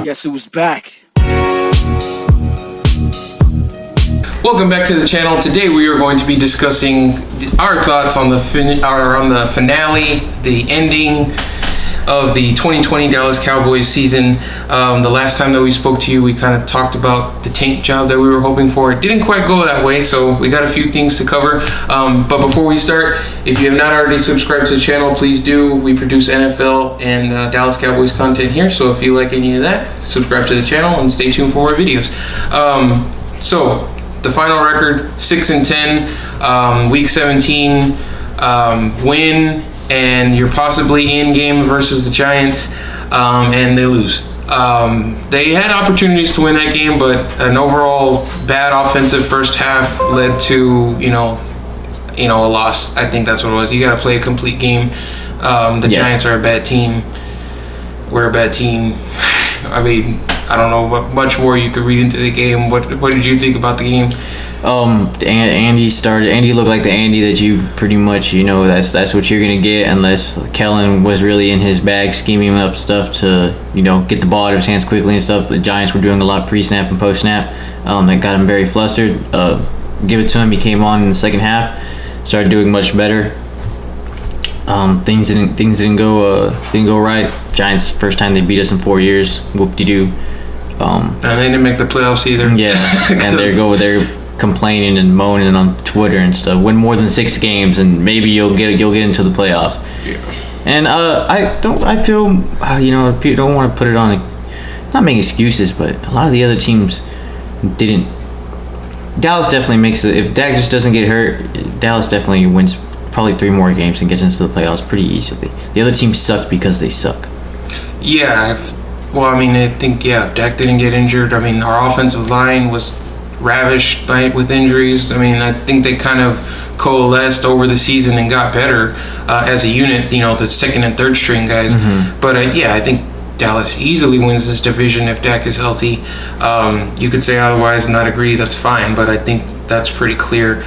Guess who's back? Welcome back to the channel. Today we are going to be discussing our thoughts on the finale, the ending of the 2020 Dallas Cowboys season. The last time that we spoke to you, we kind of talked about the tank job that we were hoping for. It didn't quite go that way, so we got a few things to cover. But before we start, if you have not already subscribed to the channel, please do. We produce NFL and Dallas Cowboys content here, so if you like any of that, subscribe to the channel and stay tuned for more videos. So the final record, 6-10, week 17 win, and you're possibly in game versus the Giants, and they lose. They had opportunities to win that game, but an overall bad offensive first half led to a loss. I think that's what it was. You got to play a complete game. Giants are a bad team. We're a bad team. I mean, I don't know what much more you could read into the game. What did you think about the game? Andy looked like the Andy that you pretty much, that's what you're going to get unless Kellen was really in his bag scheming up stuff to, get the ball out of his hands quickly and stuff. The Giants were doing a lot pre-snap and post-snap. That got him very flustered. Give it to him. He came on in the second half, started doing much better. Things didn't go right. Giants, first time they beat us in 4 years. Whoop-de-doo. And they didn't make the playoffs either. Yeah, and they're complaining and moaning on Twitter and stuff. Win more than 6 games, and maybe you'll get into the playoffs. Yeah. And I feel people don't want to put it on, not make excuses, but a lot of the other teams didn't. Dallas definitely makes it. If Dak just doesn't get hurt, Dallas definitely wins probably 3 more games and gets into the playoffs pretty easily. The other teams suck because they suck. Yeah. I think if Dak didn't get injured, our offensive line was ravished with injuries. I think they kind of coalesced over the season and got better as a unit, the second and third string guys. Mm-hmm. But I think Dallas easily wins this division if Dak is healthy. You could say otherwise and not agree, that's fine, but I think that's pretty clear.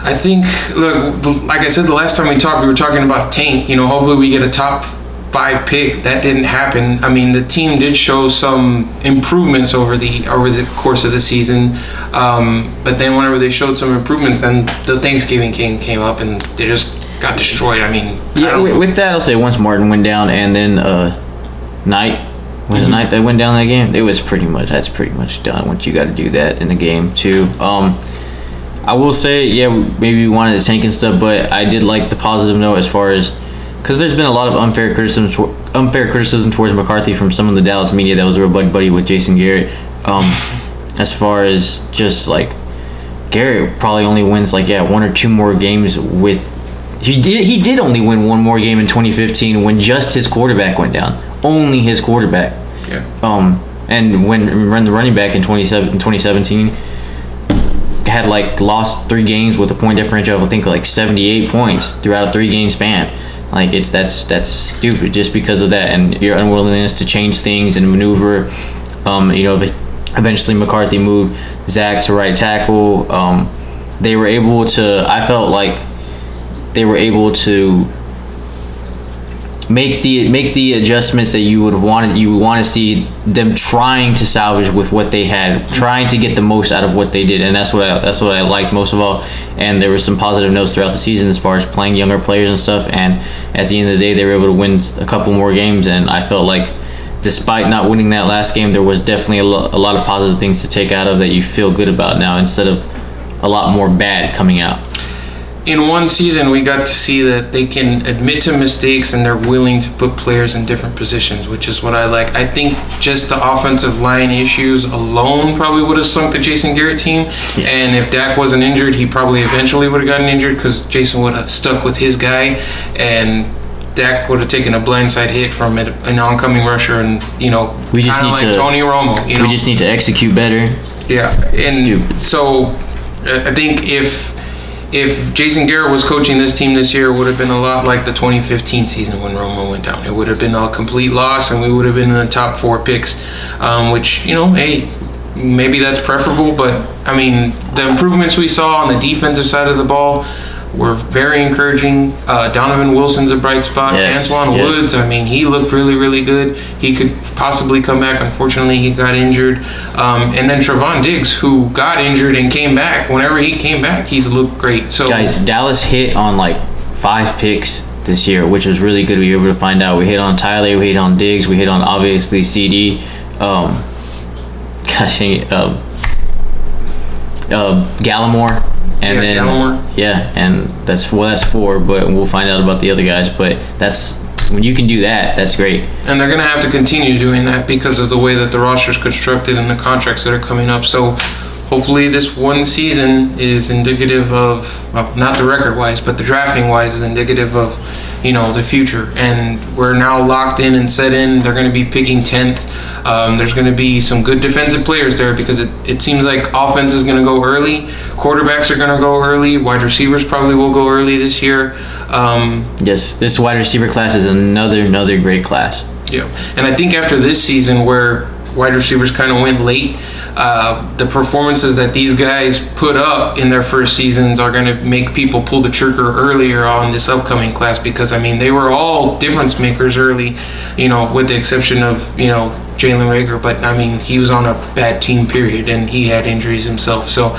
I think, look, like I said the last time we talked, we were talking about tank. Hopefully we get a top 5 pick. That didn't happen. The team did show some improvements over the course of the season, but then whenever they showed some improvements, then the Thanksgiving game came up and they just got destroyed. With that, I'll say once Martin went down and then Knight was it Knight that went down that game, that's pretty much done. Once you got to do that in the game too. I will say, maybe we wanted to tank and stuff, but I did like the positive note as far as, because there's been a lot of unfair criticism towards McCarthy from some of the Dallas media that was real buddy with Jason Garrett. As far as just like Garrett probably only wins 1 or 2 more games with. He did only win 1 more game in 2015 when just his quarterback went down. Only his quarterback. Yeah. And when the running back in 2017 had lost 3 games with a point differential of I think 78 points throughout a 3-game span. That's stupid just because of that and your unwillingness to change things and maneuver. Eventually McCarthy moved Zach to right tackle. They were able to. I felt like they were able to make the adjustments that you would want to see them trying to salvage with what they had, trying to get the most out of what they did, and that's what I liked most of all. And there were some positive notes throughout the season as far as playing younger players and stuff. And at the end of the day, they were able to win a couple more games. And I felt like, despite not winning that last game, there was definitely a lot of positive things to take out of that you feel good about now instead of a lot more bad coming out. In one season, we got to see that they can admit to mistakes and they're willing to put players in different positions, which is what I like. I think just the offensive line issues alone probably would have sunk the Jason Garrett team. Yeah. And if Dak wasn't injured, he probably eventually would have gotten injured because Jason would have stuck with his guy, and Dak would have taken a blindside hit from an oncoming rusher, and we just need to Tony Romo. We just need to execute better. Yeah, and stupid. So I think if Jason Garrett was coaching this team this year, it would have been a lot like the 2015 season when Romo went down. It would have been a complete loss, and we would have been in the top 4 picks, which, hey, maybe that's preferable. But, the improvements we saw on the defensive side of the ball, were very encouraging. Donovan Wilson's a bright spot. Yes, Antoine Woods, I mean, he looked really, really good. He could possibly come back. Unfortunately, he got injured. And then Trevon Diggs, who got injured and came back. Whenever he came back, he's looked great. So guys, Dallas hit on like 5 picks this year, which was really good. We were able to find out. We hit on Tyler, we hit on Diggs, we hit on obviously CD. Gallimore. And then Gallimore. and that's 4, but we'll find out about the other guys. But that's when you can do that, that's great. And they're going to have to continue doing that because of the way that the roster's constructed and the contracts that are coming up. So hopefully this one season is indicative of, well, not the record-wise, but the drafting-wise is indicative of, the future. And we're now locked in and set in. They're going to be picking 10th. There's going to be some good defensive players there because it seems like offense is going to go early. Quarterbacks are going to go early. Wide receivers probably will go early this year. Yes, this wide receiver class is another great class. Yeah, and I think after this season where wide receivers kind of went late, the performances that these guys put up in their first seasons are going to make people pull the trigger earlier on this upcoming class because, they were all difference makers early, with the exception of, Jalen Reagor. But, he was on a bad team, period, and he had injuries himself. So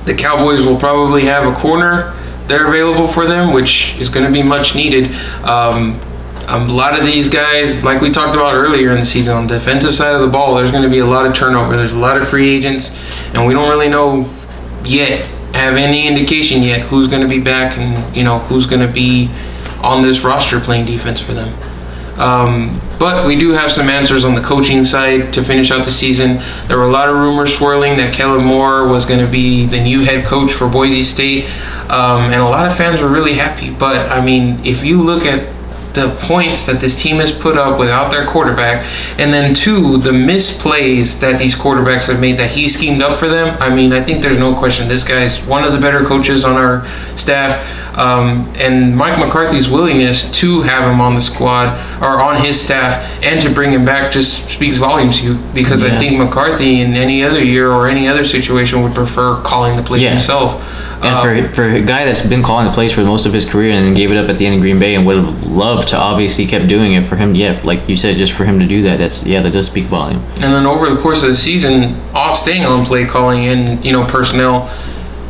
the Cowboys will probably have a corner there available for them, which is going to be much needed. A lot of these guys, like we talked about earlier in the season, on the defensive side of the ball, there's going to be a lot of turnover. There's a lot of free agents, and we don't really know yet, have any indication yet, who's going to be back and, who's going to be on this roster playing defense for them. But we do have some answers on the coaching side to finish out the season. There were a lot of rumors swirling that Kellen Moore was going to be the new head coach for Boise State, and a lot of fans were really happy. But, if you look at the points that this team has put up without their quarterback, and then 2, the misplays that these quarterbacks have made that he schemed up for them, I think there's no question this guy's one of the better coaches on our staff. And Mike McCarthy's willingness to have him on the squad or on his staff and to bring him back just speaks volumes to you, because I think McCarthy in any other year or any other situation would prefer calling the play himself. And for a guy that's been calling the plays for most of his career and then gave it up at the end of Green Bay and would have loved to obviously kept doing it, for him, like you said, just for him to do that, that does speak volume. And then over the course of the season, staying on play calling and personnel,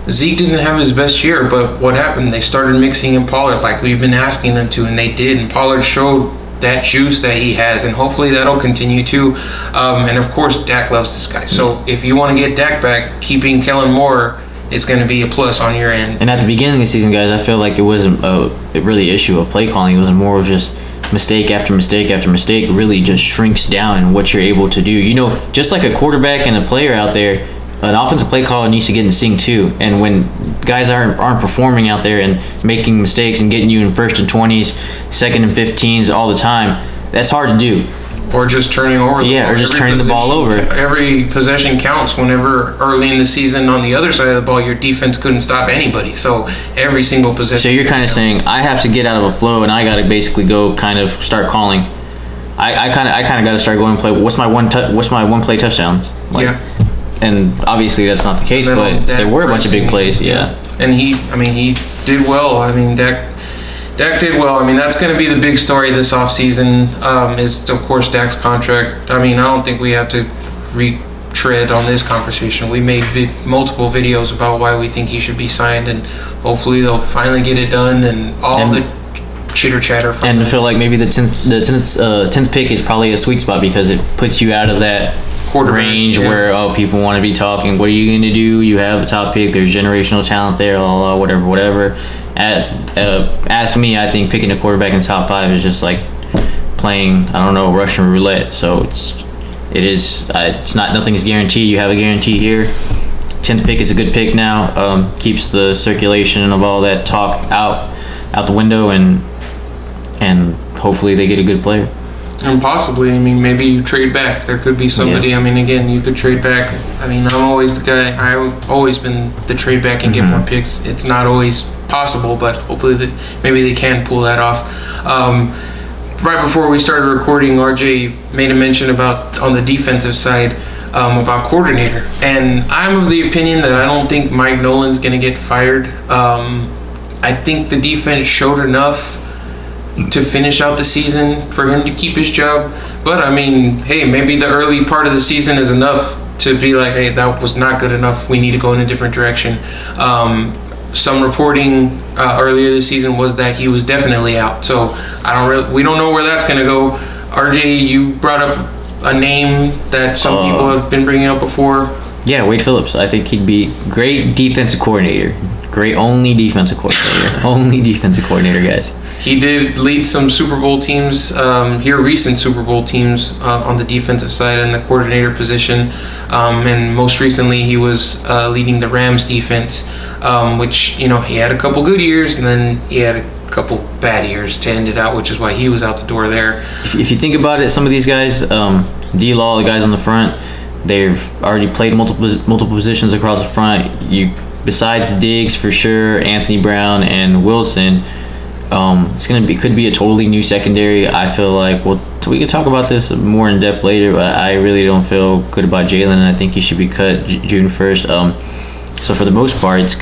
Zeke didn't have his best year, but what happened? They started mixing in Pollard like we've been asking them to, and they did. And Pollard showed that juice that he has, and hopefully that'll continue too. And of course, Dak loves this guy. So if you want to get Dak back, keeping Kellen Moore is going to be a plus on your end. And at the beginning of the season, guys, I feel like it wasn't a really issue of play calling. It was more of just mistake after mistake after mistake. Really just shrinks down in what you're able to do. Just like a quarterback and a player out there, an offensive play caller needs to get in sync too. And when guys aren't performing out there and making mistakes and getting you in 1st and 20s, 2nd and 15s all the time, that's hard to do. Or just turning over the ball. Or just turning the ball over. Every possession counts whenever early in the season on the other side of the ball, your defense couldn't stop anybody. So every single possession. So you're kind of saying, I have to get out of a flow and I got to basically go kind of start calling. I kind of got to start going and play. What's my one play touchdowns? And obviously that's not the case, but there were a bunch of big plays. Yeah. And he did well. Dak did well. That's going to be the big story this offseason, is, of course, Dak's contract. I don't think we have to retread on this conversation. We made multiple videos about why we think he should be signed, and hopefully they'll finally get it done and the chitter-chatter. And I feel like maybe the 10th pick is probably a sweet spot because it puts you out of that range where people want to be talking. What are you going to do? You have a top pick. There's generational talent there. Whatever. Ask me. I think picking a quarterback in top 5 is just like playing, Russian roulette. So it's not, nothing's guaranteed. You have a guarantee here. 10th pick is a good pick now. Keeps the circulation of all that talk out the window, and hopefully they get a good player. And possibly, maybe you trade back. There could be somebody. Again, you could trade back. I'm always the guy. I've always been the trade back and get more picks. It's not always possible, but hopefully maybe they can pull that off. Right before we started recording, RJ made a mention about on the defensive side. about coordinator. And I'm of the opinion that I don't think Mike Nolan's going to get fired. I think the defense showed enough to finish out the season for him to keep his job. But, I mean, hey, maybe the early part of the season is enough to be like, hey, that was not good enough. We need to go in a different direction. Some reporting earlier this season was that he was definitely out. So we don't know where that's going to go. RJ, you brought up a name that some people have been bringing up before. Yeah, Wade Phillips. I think he'd be great defensive coordinator. Great only defensive coordinator. Only defensive coordinator, guys. He did lead some Super Bowl teams, recent Super Bowl teams on the defensive side in the coordinator position. And most recently, he was leading the Rams defense, which, he had a couple good years, and then he had a couple bad years to end it out, which is why he was out the door there. If you think about it, some of these guys, D-Law, the guys on the front, they've already played multiple positions across the front. Besides Diggs, for sure, Anthony Brown and Wilson, could be a totally new secondary. I feel like we can talk about this more in depth later, but I really don't feel good about Jalen, and I think he should be cut June 1st. So for the most part, it's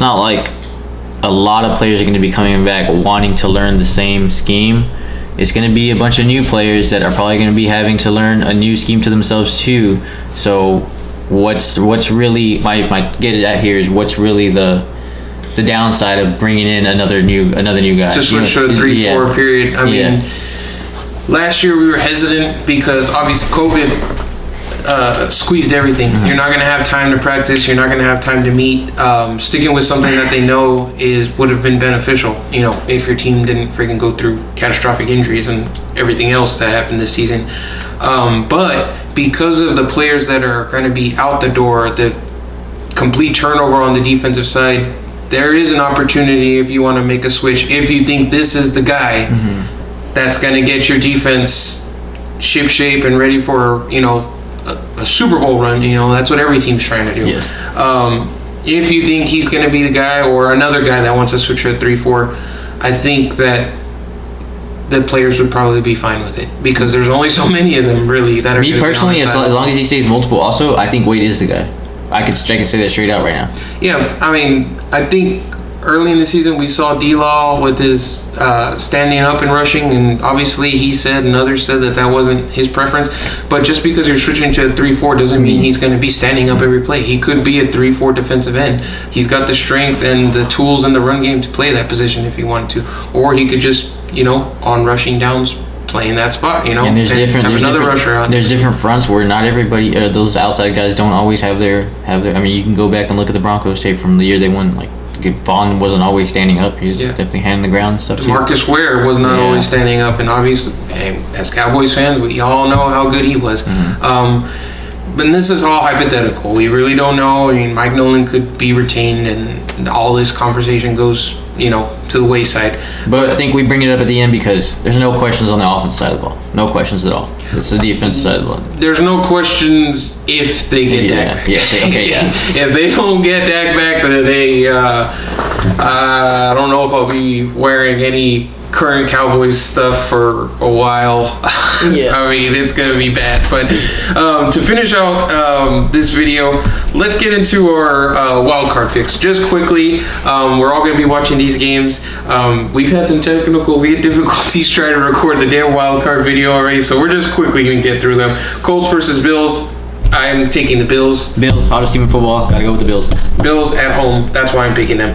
not like a lot of players are going to be coming back wanting to learn the same scheme. It's going to be a bunch of new players that are probably going to be having to learn a new scheme to themselves too. So what's really my get it at here is what's really the downside of bringing in another new guy to switch to a 3-4 period. I mean, last year we were hesitant because obviously COVID squeezed everything. Mm-hmm. You're not going to have time to practice. You're not going to have time to meet. Sticking with something that they know would have been beneficial. If your team didn't freaking go through catastrophic injuries and everything else that happened this season. But because of the players that are going to be out the door, the complete turnover on the defensive side, there is an opportunity if you want to make a switch. If you think this is the guy that's going to get your defense ship-shape and ready for, a Super Bowl run, that's what every team's trying to do. Yes. If you think he's going to be the guy or another guy that wants to switch to a 3-4, I think that the players would probably be fine with it because there's only so many of them really that are. Me personally, as long as he stays multiple, also I think Wade is the guy. I can say that straight out right now. Yeah, I mean, I think early in the season we saw D-Law with his standing up and rushing, and obviously he said and others said that wasn't his preference. But just because you're switching to a 3-4 doesn't mean he's going to be standing up every play. He could be a 3-4 defensive end. He's got the strength and the tools in the run game to play that position if he wanted to. Or he could just, on rushing downs, play in that spot, And there's different fronts where not everybody, those outside guys don't always have their. I mean, you can go back and look at the Broncos tape from the year they won. Like Vaughn wasn't always standing up; he was definitely handing the ground and stuff. Marcus Ware was not always standing up, and obviously, as Cowboys fans, we all know how good he was. Mm-hmm. But this is all hypothetical. We really don't know. I mean, Mike Nolan could be retained, and all this conversation goes, to the wayside. But I think we bring it up at the end because there's no questions on the offense side of the ball. No questions at all. It's the defense side of the ball. There's no questions if they get Dak back. If they don't get Dak back, I don't know if I'll be wearing any current Cowboys stuff for a while. I mean, it's gonna be bad. But to finish out this video, let's get into our wildcard picks just quickly. We're all gonna be watching these games. We've had some technical difficulties trying to record the damn wildcard video already, so we're just quickly gonna get through them. Colts versus Bills. I'm taking the Bills. Hottest team in football. Gotta go with the Bills. Bills at home. That's why I'm picking them.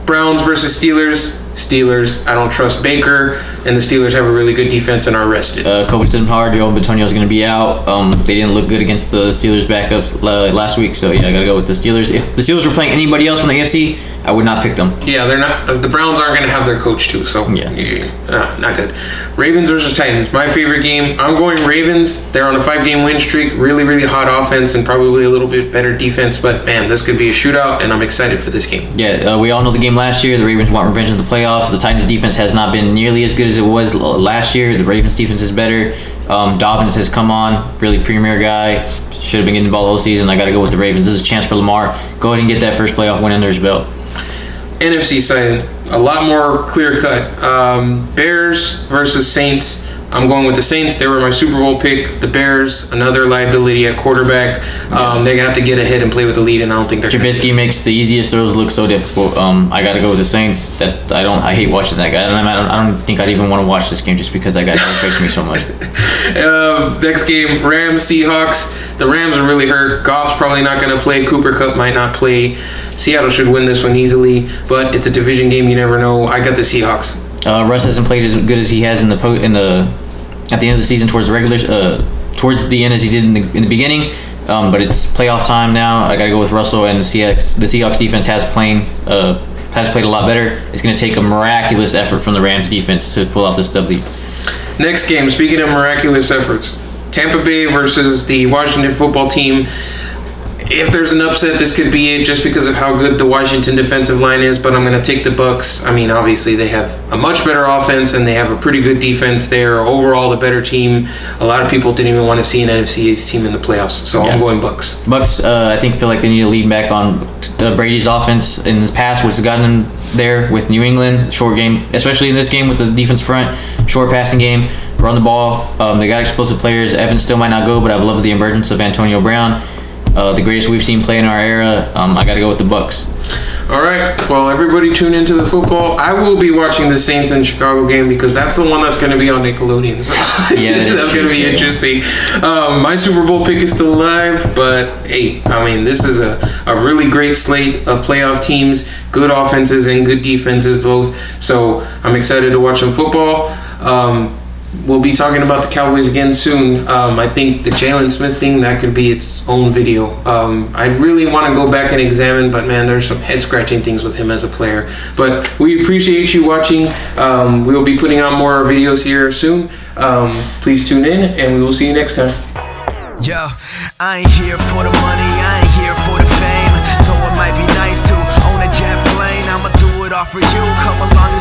Browns versus Steelers. Steelers, I don't trust Baker, and the Steelers have a really good defense and are rested. COVID's been hard. Joe Bitonio is going to be out. They didn't look good against the Steelers backups last week, so I got to go with the Steelers. If the Steelers were playing anybody else from the AFC, I would not pick them. Yeah, they're not. The Browns aren't going to have their coach too, so not good. Ravens versus Titans, my favorite game. I'm going Ravens. They're on a 5-game win streak. Really, really hot offense and probably a little bit better defense. But man, this could be a shootout, and I'm excited for this game. Yeah, we all know the game last year. The Ravens want revenge in the playoffs. The Titans defense has not been nearly as good as it was last year. The Ravens defense is better. Dobbins has come on, really premier guy. Should have been getting the ball the whole season. I got to go with the Ravens. This is a chance for Lamar. Go ahead and get that first playoff win under his belt. NFC side, a lot more clear cut. Bears versus Saints. I'm going with the Saints. They were my Super Bowl pick. The Bears, another liability at quarterback. They're going to have to get ahead and play with the lead, and I don't think they're Trubisky makes the easiest throws look so difficult. I got to go with the Saints. I hate watching that guy. I don't think I'd even want to watch this game just because that guy frustrates me so much. Next game, Rams, Seahawks. The Rams are really hurt. Goff's probably not going to play. Cooper Kupp might not play. Seattle should win this one easily, but it's a division game. You never know. I got the Seahawks. Russ hasn't played as good as he has at the end of the season towards the end as he did in the beginning. But it's playoff time now. I got to go with Russell, and the Seahawks defense has played a lot better. It's going to take a miraculous effort from the Rams defense to pull off this W. Next game, speaking of miraculous efforts, Tampa Bay versus the Washington football team. If there's an upset, this could be it just because of how good the Washington defensive line is, but I'm going to take the Bucs. I mean, obviously, they have a much better offense, and they have a pretty good defense. They're overall the better team. A lot of people didn't even want to see an NFC East team in the playoffs, so I'm going Bucs. Bucs, I feel like they need to lead back on Brady's offense in the past, which has gotten them there with New England. Short game, especially in this game with the defense front. Short passing game, run the ball. They got explosive players. Evans still might not go, but I love the emergence of Antonio Brown. The greatest we've seen play in our era. I got to go with the Bucs. All right. Well, everybody tune into the football. I will be watching the Saints and Chicago game because that's the one that's going to be on Nickelodeon. So yeah, that's going to be interesting. My Super Bowl pick is still alive, but hey, I mean, this is a really great slate of playoff teams, good offenses and good defenses both. So I'm excited to watch some football. We'll be talking about the Cowboys again soon. I think the Jalen Smith thing, that could be its own video. I really want to go back and examine, but man, there's some head-scratching things with him as a player. But we appreciate you watching. We'll be putting out more videos here soon. Please tune in, and we will see you next time. Yo, I ain't here for the money, I ain't here for the fame. Though it might be nice to own a jet plane, I'ma do it all for you. Come along